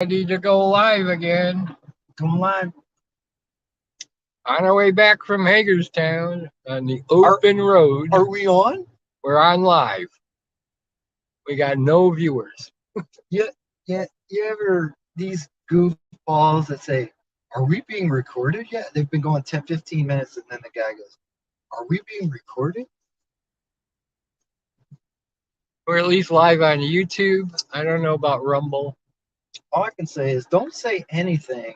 Ready to go live again. Going live. On our way back from Hagerstown on the open road. Are we on? We're on live. We got no viewers. Yeah. You ever these goofballs that say, "Are we being recorded yet?" They've been going 10, 15 minutes, and then the guy goes, "Are we being recorded?" We're at least live on YouTube. I don't know about Rumble. All I can say is, don't say anything.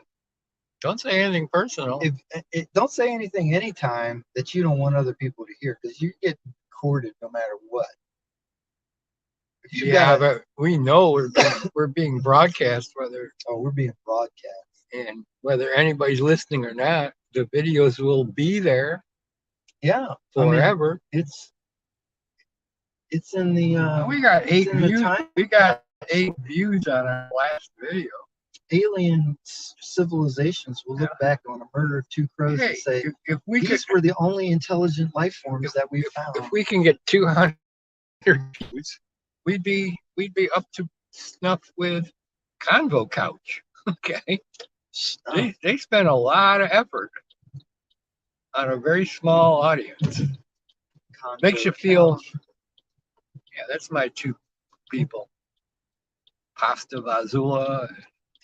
Don't say anything personal. Don't say anything anytime that you don't want other people to hear, because you get recorded no matter what. But we know we're being broadcast, we're being broadcast, and whether anybody's listening or not, the videos will be there. Yeah, forever. I mean, it's in the. We got 8 views. We got 8 views on our last video. Alien civilizations will look back on a murder of 2 crows and say, these were the only intelligent life forms that we found. If we can get 200 views, we'd be up to snuff with Convo Couch. Okay, they spent a lot of effort on a very small audience. Makes you feel. Yeah, that's my 2 people. Pasta Vazula.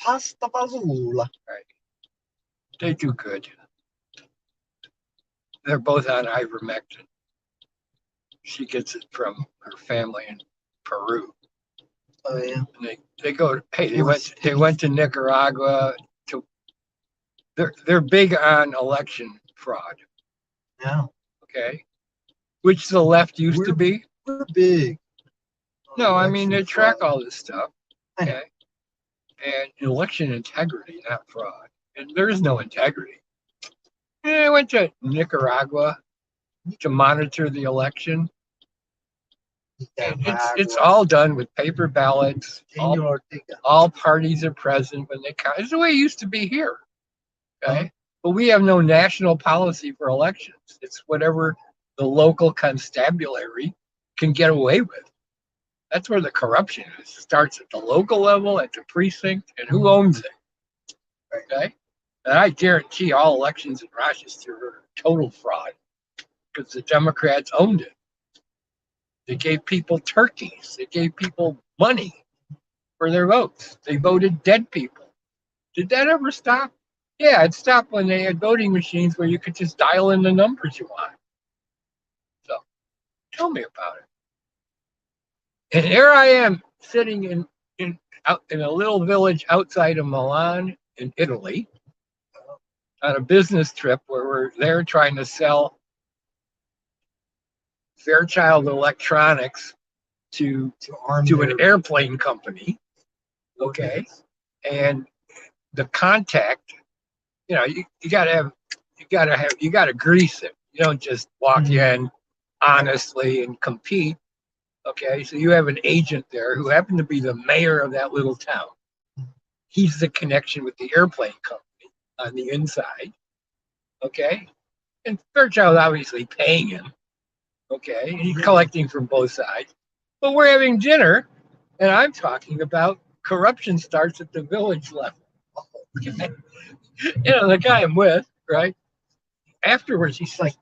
Right. They do good. They're both on ivermectin. She gets it from her family in Peru. Oh yeah. And they go. Hey, they went to Nicaragua. They're big on election fraud. Yeah. Okay. Which the left used to be. We're big. No, I mean they track all this stuff. Okay. And election integrity, not fraud. And there is no integrity. And I went to Nicaragua to monitor the election. And it's all done with paper ballots. All parties are present when they count. It's the way it used to be here. Okay. But we have no national policy for elections. It's whatever the local constabulary can get away with. That's where the corruption is. It starts at the local level, at the precinct, and who owns it. Okay? And I guarantee all elections in Rochester are total fraud because the Democrats owned it. They gave people turkeys. They gave people money for their votes. They voted dead people. Did that ever stop? Yeah, it stopped when they had voting machines where you could just dial in the numbers you want. So, tell me about it. And here I am sitting in a little village outside of Milan in Italy on a business trip where we're there trying to sell Fairchild Electronics to an airplane company. Okay. And the contact, you gotta grease it. You don't just walk in honestly and compete. Okay, so you have an agent there who happened to be the mayor of that little town. He's the connection with the airplane company on the inside. Okay, and Fairchild's obviously paying him. Okay, he's collecting from both sides. But we're having dinner, and I'm talking about corruption starts at the village level. The guy I'm with, right? Afterwards, he's like,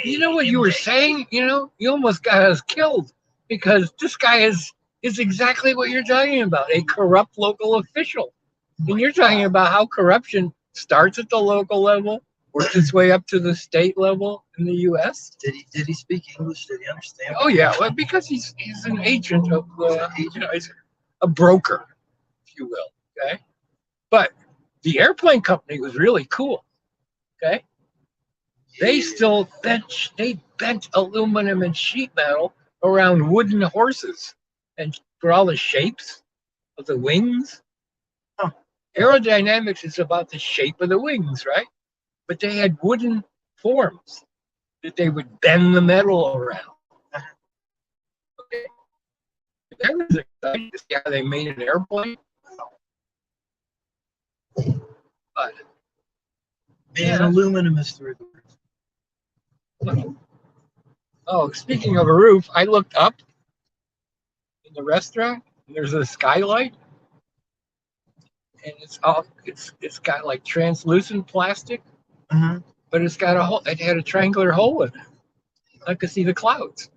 you know what you were saying? You almost got us killed. Because this guy is exactly what you're talking about, a corrupt local official. And you're talking about how corruption starts at the local level, works its way up to the state level in the U.S. Did he speak English? Did he understand? Oh yeah, well, because he's an agent of he's a broker, if you will. Okay, but the airplane company was really cool. Okay, they still bent aluminum and sheet metal around wooden horses and for all the shapes of the wings. Aerodynamics is about the shape of the wings, right? But they had wooden forms that they would bend the metal around. Okay. That was exciting to see how they made an airplane. But aluminum is through the roof. Oh, speaking of a roof, I looked up in the restaurant, and there's a skylight. and it's got like translucent plastic, Uh-huh. but it's got a hole. It had a triangular hole in it. I could see the clouds.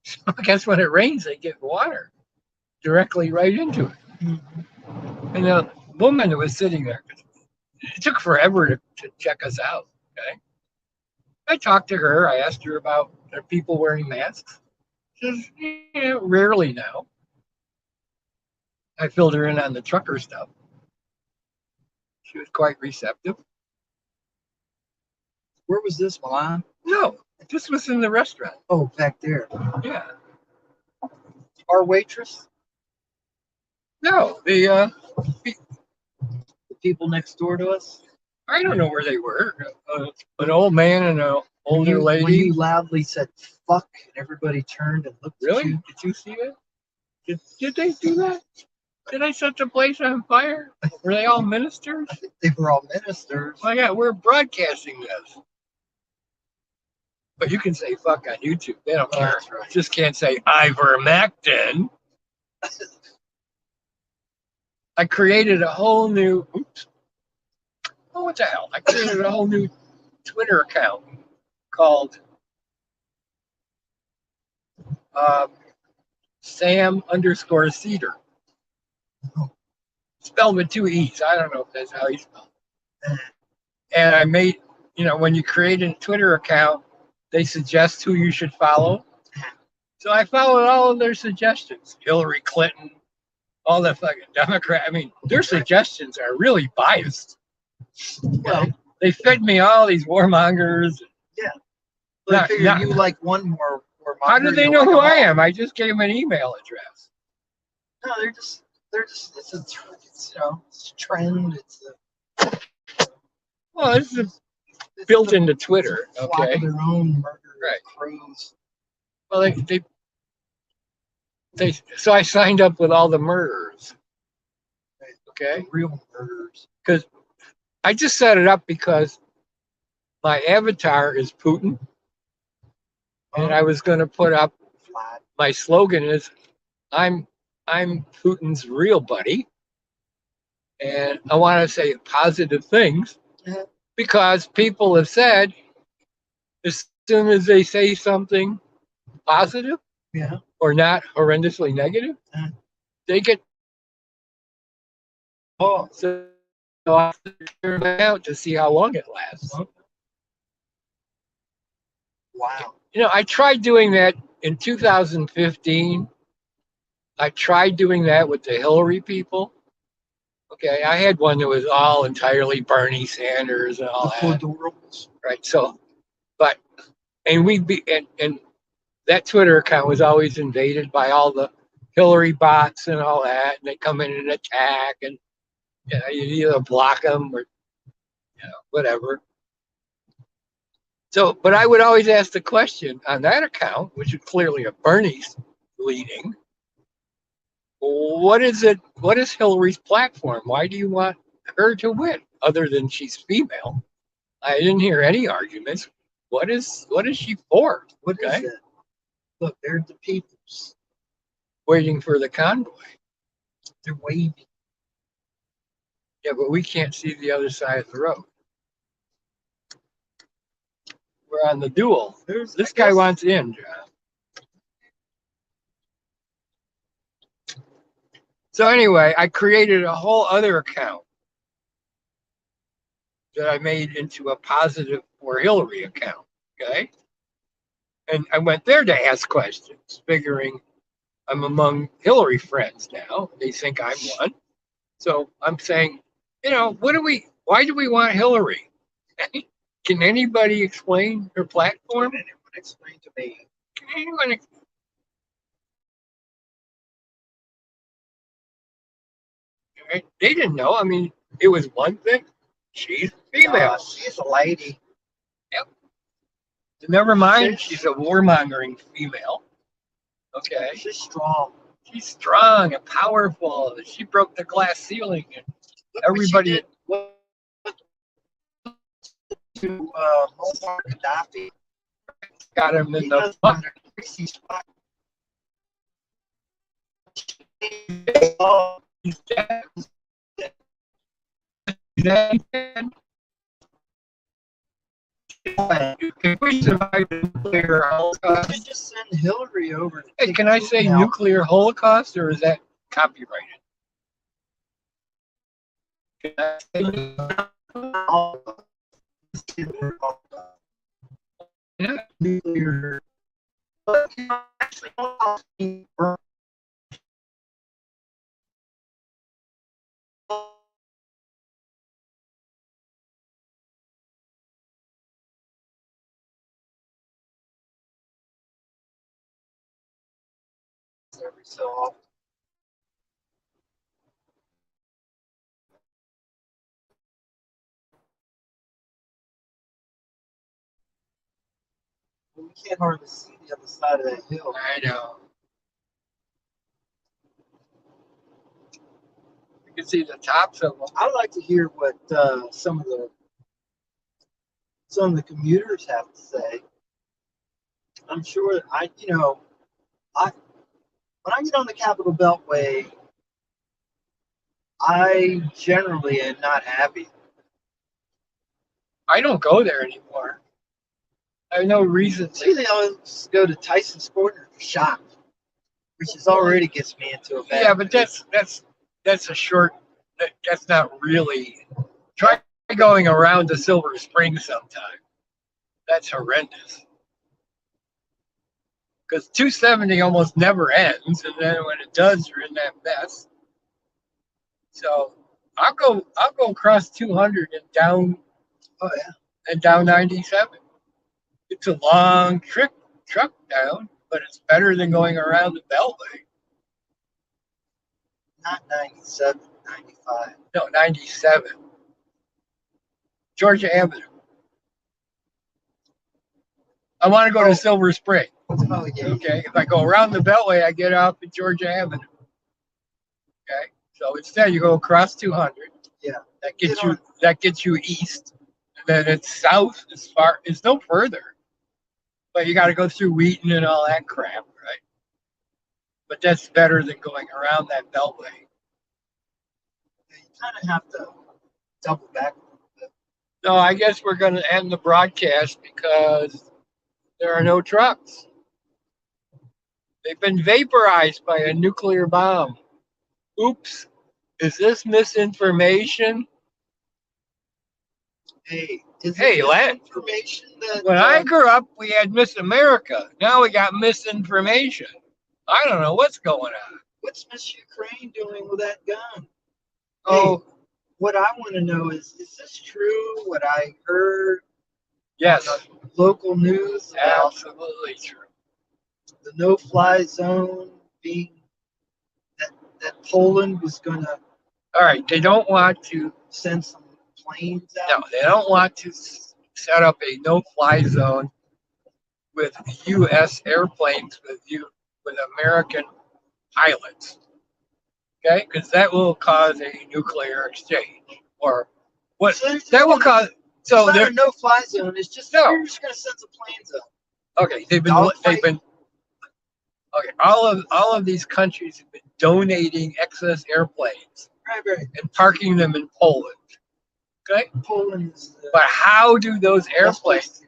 So I guess when it rains, they get water directly right into it. And the woman that was sitting there, it took forever to check us out. Okay, I talked to her. I asked her about are people wearing masks. She says, yeah, rarely now. I filled her in on the trucker stuff. She was quite receptive. Where was this, Milan? No, this was in the restaurant. Oh, back there. Yeah. Our waitress? No, The people next door to us? I don't know where they were. An old man and an older lady. When you loudly said fuck and everybody turned and looked Really? at you. Did you see that? Did they do that? Did I set the place on fire? Were they all ministers? I think they were all ministers. Oh, yeah, we're broadcasting this. But you can say fuck on YouTube. They don't care. That's right. Just can't say ivermectin. I created a whole new. Oops. Oh, what the hell? I created a whole new Twitter account called Sam_Cedar. Spelled with two E's. I don't know if that's how you spell it. And I made, when you create a Twitter account, they suggest who you should follow. So I followed all of their suggestions. Hillary Clinton, all the fucking Democrat. I mean, their suggestions are really biased. Well, they fed me all these warmongers. Yeah. But I figured you like one more. How do they know who I am? I just gave them an email address. No, they're just it's a trend. Well, this is built into Twitter. Okay. Their own murder Right. crews. Well, so I signed up with all the murderers. Okay. The real murderers. Because I just set it up because my avatar is Putin. And I was going to put up, my slogan is, I'm Putin's real buddy. And I want to say positive things because people have said as soon as they say something positive or not horrendously negative, they get so I have to turn it out to see how long it lasts. Wow. I tried doing that in 2015. I tried doing that with the Hillary people. Okay, I had one that was all entirely Bernie Sanders and all that. Right. So, and that Twitter account was always invaded by all the Hillary bots and all that, and they come in and attack, and you either block them or whatever. So, but I would always ask the question on that account, which is clearly a Bernie's leading. What is it? What is Hillary's platform? Why do you want her to win? Other than she's female, I didn't hear any arguments. What is she for? What is it? Look, they're the peoples waiting for the convoy. They're waving. Yeah, but we can't see the other side of the road. We're on the duel. This guy wants in, John. So anyway, I created a whole other account that I made into a positive or Hillary account, okay? And I went there to ask questions, figuring I'm among Hillary friends now. They think I'm one. So I'm saying, why do we want Hillary? Can anybody explain her platform? Can anyone explain to me? Can anyone They didn't know. I mean, it was one thing. She's female. She's a lady. Yep. Never mind, she's a warmongering female. Okay. She's strong. She's strong and powerful. She broke the glass ceiling, and everybody. To Muammar Gaddafi. Got him in the butt. He's dead. If we survive the nuclear You holocaust, should just send Hillary over. To hey, take can I say Putin out. nuclear holocaust or is that copyrighted? Can I say yeah. Nuclear. Every so often. We can't hardly see the other side of that hill. I know. You can see the tops of them. I'd like to hear what some of the commuters have to say. I'm sure I when I get on the Capitol Beltway, I generally am not happy. I don't go there anymore. I have no reason See, to. they always go to Tyson's Corner to shop, which is already gets me into a bad. Yeah, but that's a short. That's not really. Try going around to Silver Spring sometime. That's horrendous. Because 270 almost never ends, and then when it does, you're in that mess. So I'll go across 200 and down. Oh yeah. And down 97. It's a long truck down, but it's better than going around the Beltway. Not 97, 95. No, 97. Georgia Avenue. I want to go to Silver Spring. Oh yeah. Okay. If I go around the Beltway, I get off at Georgia Avenue. Okay. So instead, you go across 200. Yeah. That gets you east, and then it's south as far. It's no further, but you got to go through Wheaton and all that crap, right? But that's better than going around that Beltway. You kind of have to double back a little bit. No, I guess we're going to end the broadcast because there are no trucks. They've been vaporized by a nuclear bomb. Oops. Is this misinformation? Hey, information that when I grew up, we had Miss America. Now we got misinformation. I don't know what's going on. What's Miss Ukraine doing with that gun? Oh, hey, what I want to know is this true? What I heard? Yes. Local news about absolutely true. The no-fly zone being that Poland was going to. All right, they don't want to send some planes out. No, they don't want to set up a no-fly zone with U.S. airplanes with American pilots. Okay, because that will cause a nuclear exchange, or what? So that will cause. So it's not there, a no-fly zone. It's just you're just going to send some planes up. Okay, they've been. Okay, all of these countries have been donating excess airplanes, right, and parking them in Poland. Okay, Poland is. But how do those airplanes?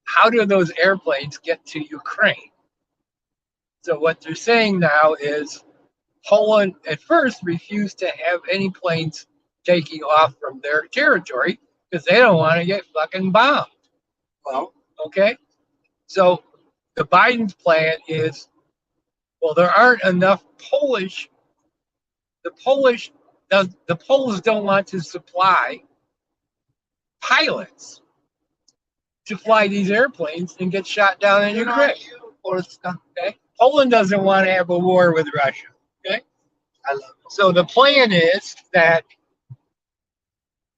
How do those airplanes get to Ukraine? So what they're saying now is Poland at first refused to have any planes taking off from their territory because they don't want to get fucking bombed. Well, okay. So the Biden's plan is, well, there aren't enough Polish. The Poles don't want to supply pilots to fly these airplanes and get shot down in Ukraine. Okay. Poland doesn't want to have a war with Russia. Okay. I love it. So the plan is that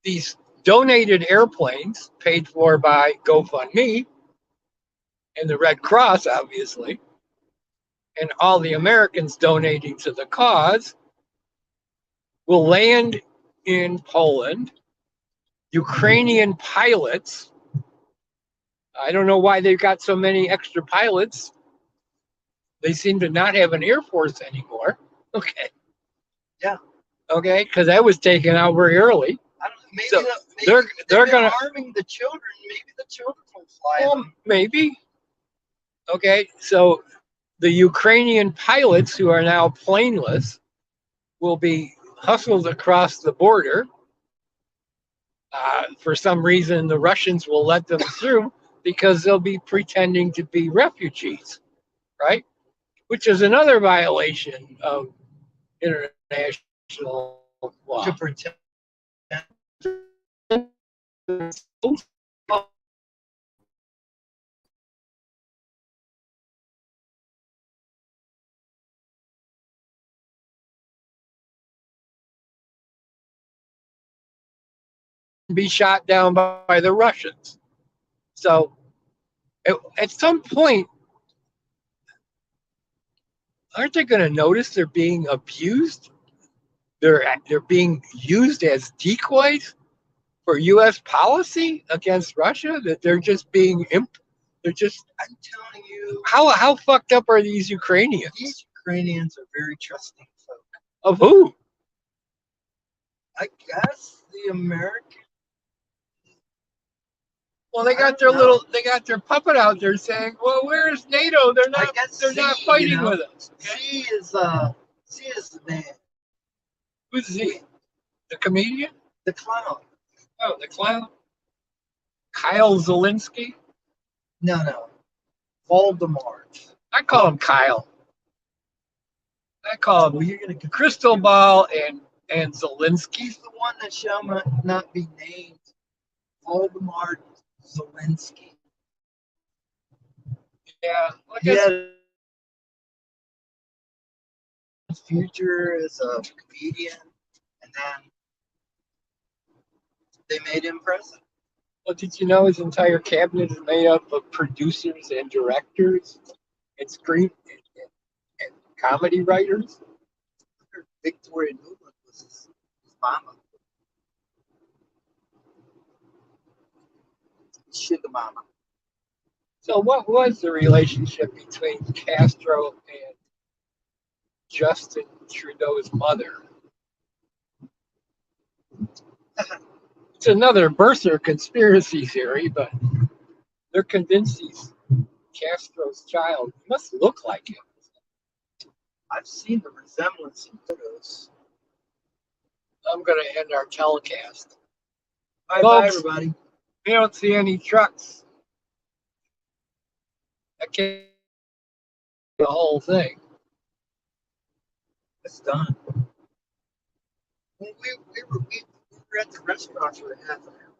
these donated airplanes, paid for by GoFundMe and the Red Cross, obviously, and all the Americans donating to the cause, will land in Poland. Ukrainian pilots, I don't know why they've got so many extra pilots. They seem to not have an Air Force anymore. Okay. Yeah. Okay, because that was taken out very early. I don't know maybe So maybe they're they've been gonna, harming the children. Maybe the children will fly them. maybe. Okay, so the Ukrainian pilots who are now planeless will be hustled across the border. For some reason, the Russians will let them through because they'll be pretending to be refugees, right? Which is another violation of international law. To protect. Be shot down by the Russians. So at some point, aren't they going to notice they're being abused? They're being used as decoys for U.S. policy against Russia. That they're just being they're just. I'm telling you, How fucked up are these Ukrainians? these Ukrainians are very trusting folk. Of who? I guess the American. Well, they got they got their puppet out there saying, "Well, where's NATO? They're I not, guess they're not C, fighting with us." Okay? C is the man, Who's he? The comedian? the clown. Oh, the clown. Kyle Zelensky. No, Voldemort. I call him Kyle. I call Well, him you're gonna Crystal Ball and Zelensky. He's the one that shall not be named. Voldemort Zelensky. Yeah, I He guess. had a future as a comedian, and then they made him president. Well, did you know his entire cabinet is made up of producers and directors and screen and comedy writers? Victoria Nuland was his mama. Sugar mama. So, what was the relationship between Castro and Justin Trudeau's mother? It's another birther conspiracy theory, but they're convinced he's Castro's child. He must look like him. I've seen the resemblance in photos. I'm going to end our telecast. Bye, Folks, everybody. we don't see any trucks. I can't the whole thing. It's done. We were at the restaurant for half an hour.